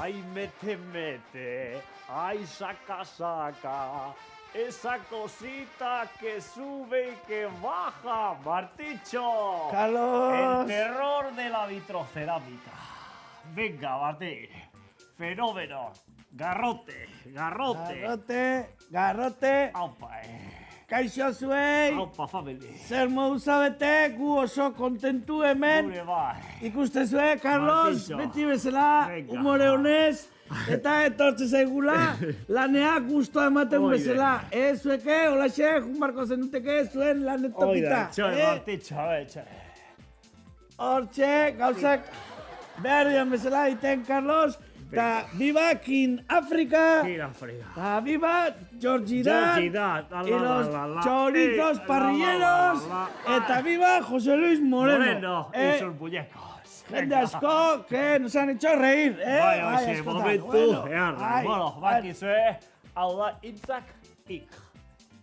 Ay, mete, ay, saca, esa cosita que sube y que baja, Marticho. Carlos. El terror de la vitrocerámica. Venga, Martín, fenómeno, garrote. Garrote. Aupa, Kaixo zuei. aupa, family. Zer modu zabete, gu oso kontentu hemen. Gure bai. Ikuste zue, Carlos, Martitxo. beti bezala, Venga. humore honez, eta etortze zaigula, lanea guztua ematen Oide. bezala. Zueke, holaxe, junbarko zenuteke zuen lanetokita. Oida, txoe, Martitxo, a ver, txoe. Hortxe, gauzak behar dian bezala egiten, Carlos. Eta viva King Africa. Gira fría. Eta viva Georgidad. Georgidad, Y los chorizos parrilleros. Eta viva José Luis Moreno. Y sus muñecos. Gente asko, que nos han hecho reír, Bai, Bai, hoxe, askotan. momentu, Ai, bueno, bakizue, hau da, hitzak ik.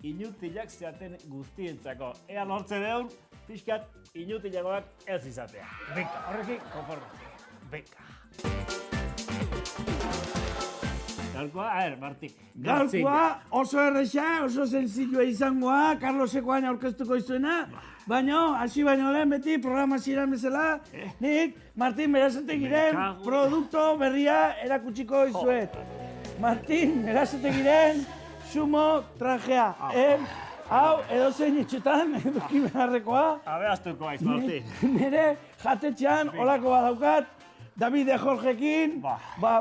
Inutilak zeaten guztientzako. Ea lortze deun, pixkat, inutilagoak ez izatea. Venga, horrekin, konformatzea. Venga. Gaurkoa, a ver, Martín. Gaurkoa oso erresa, oso senzilloa izangoa, Carlosekoan aurkeztuko izuena, baina, hasi baino lehen beti programa ziren bezala, nik Martin Berasategiren produkto berria erakutsiko izuet. Martin Berasategiren sumo trajea. Hau, edozein etxetan, eduki beharrekoa. Abeaztuko aiz, Martin. Nire jatetxean olako badaukat, Davide Jorgekin,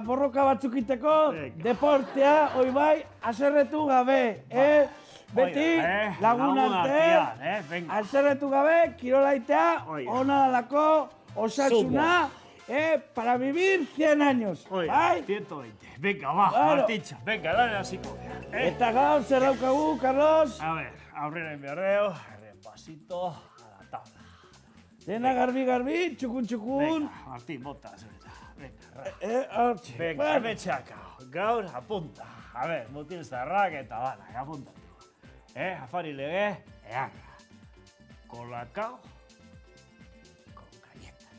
borroka batzuk iteko, deportea, oi bai, aserretu gabe. Beti lagun artean, aserretu gabe, kirolaitea, ona dalako, osasuna, para vivir 100 años. Bai? 120. Venga, va, Martitxo, venga, dale hasiko. Eta gaur zer daukagu, Carlos? A ver, aurrera enbiardeo, repasito a la tabla. Dena garbi, txukun. Venga, Martín, bota, zureta. Venga, Hortxe. venga, hemen txakao. Gaur, apunta. A ver, mutil zarrak eta banak, apuntatu. Afari lege, eaga. Colacao con galletas.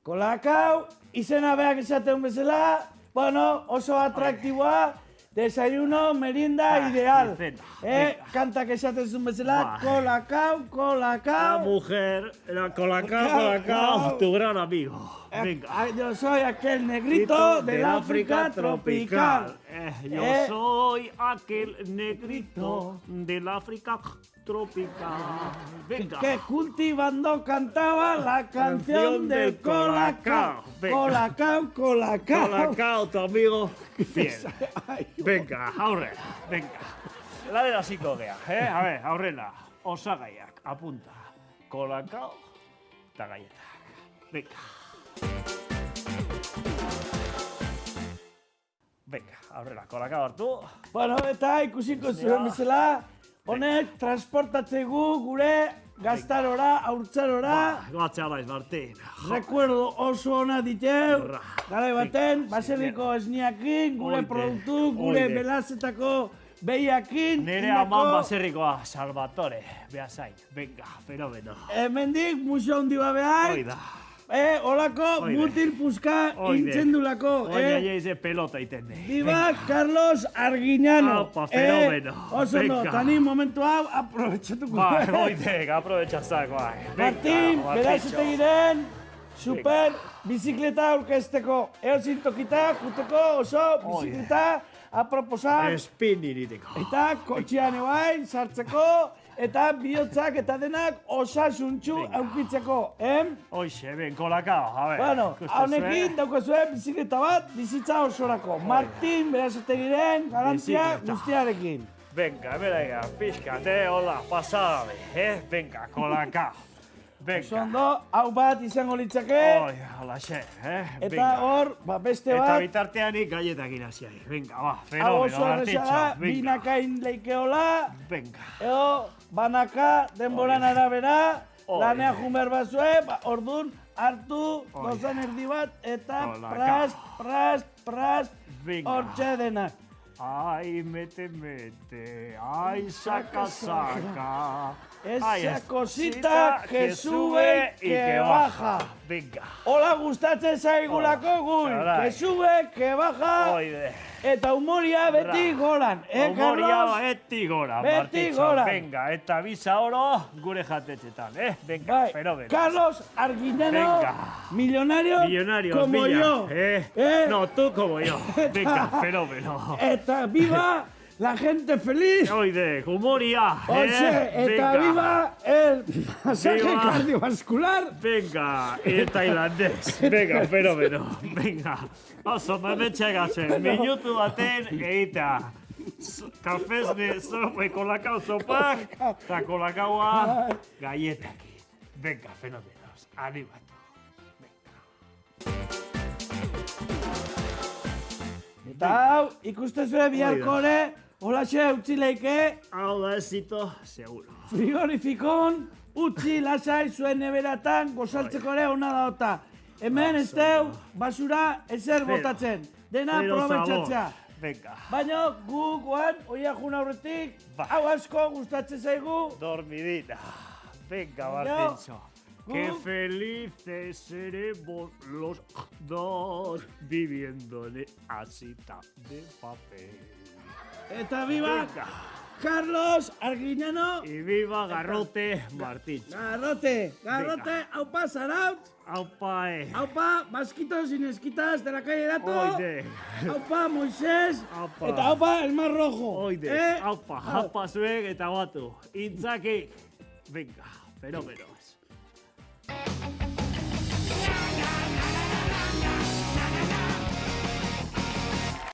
Kolakau, izena beak esaten bezala, bueno, oso atraktiboa, desayuno, merienda, ideal. Kantak esaten zuen bezala, Colacao. La mujer, Colacao, tu gran amigo. Venga. Yo soy aquel negrito del África tropical. Yo soy aquel negrito del África tropical. Venga. Que cultivando cantaba la canción del Colacao. Colacao. Colacao, tu amigo fiel. Venga, aurrera, venga. Ladera hasiko gea, A ver, aurrera, osagaiak, apunta. Colacao eta galletak. Venga. Venga, aurrera, Colacao hartu. Bueno, eta ikusiko zuen bezala, honek transportatzegu gure gaztarora, haurtzarora. Goatzea baiz, Martin. Recuerdo oso ona diteu, garai baten, baserriko esniakin, gure produktu, gure belazetako behiakin. Nere aman baserrikoa, Salvatore, behazain. Venga, fenomeno. Hemendik muso handi behar. Oida. Olako mutil puska intzendulako. Oina jaize pelota iten. Viva Carlos Arguiñano. Aupa, fenomeno. Oso no, tani momentu hau aprobetxatuko. Bai, oidek, aprobetxatzako. Martin, Berasategiren super bizikleta aurkezteko. Eozin tokita, juteko oso bizikleta aproposa. Espin iriteko. Eta kotxean ebain, sartzeko. Eta bihotzak eta denak osasuntxu aukitzeko, Hoxe, ben, Colacao, a ver. Bueno, honekin daukozue bizikleta bat bizitza osorako. Martin Berasategiren garantia guztiarekin. Venga, beraia, pixkate, hola, pasadabe, Venga, Colacao. Venga. Zondo, hau bat izango litzake. Holaxe, Eta hor, beste bat. Eta bitarteanik galletak inaziai. Venga, ba, Hau fenomeno, oso erresa da, binakain leikeola. Venga. Eo, banaka, denboran arabera, lanea jumer bazue, ordun hartu, dozan erdi bat, eta prast, hortxe denak. Ay, mete, mete. Ay, saca, saca. Esa cosita que sube y que baja. Venga. Hola, gustatzen zaigulako gui. Que sube, que baja. Oide. Eta humoria beti goran. Humoria Carlos? beti gora, Beti Martitxo. gora. Venga, eta bisa oro gure jatetxetan, Venga, Bai, fenómeno. Carlos Arguiñano, Venga. millonario como Villa. yo. No, tú como yo. Venga, fenómeno. Eta viva la gente feliz. Oide, humoria. Oye, eta Venga. viva el masaje Viva. cardiovascular. Venga, el tailandés. Venga, fenómeno. Venga. Oso, memetxegatzen. Minutu baten egitea. Kafez de kolakao sopak, eta kolakaua galletekin. Venga, fenomenos. Animatu. Eta hau, ikustezue biharko ere, holaxe utzi leike, Hau da ezito, seguro. frigorifikon, utzi lasai zuen neberatan, gozaltzeko ere ona daota. Hemen ez deu, basura ezer botatzen. Dena Pero aprobetxatzea. sabor. Venga. Baina gu guan, oiak jun aurretik, Ba. hau asko gustatzen zaigu. Dormidita. Venga, Baina, Martíncho. Qué gu- felices seremos los dos viviendo en asita de papel. Eta viva Venga. Carlos Arguiñano. Y viva Garrote Martíncho. Garrote, haupa zaraut, Aupa, haupa Basquitos y Nesquitas de la calle Dato, Oide. haupa Moisés, Aupa. eta haupa El Mar Rojo. Oide. Aupa zuek eta batu. Intzaki. Venga, fenómenos.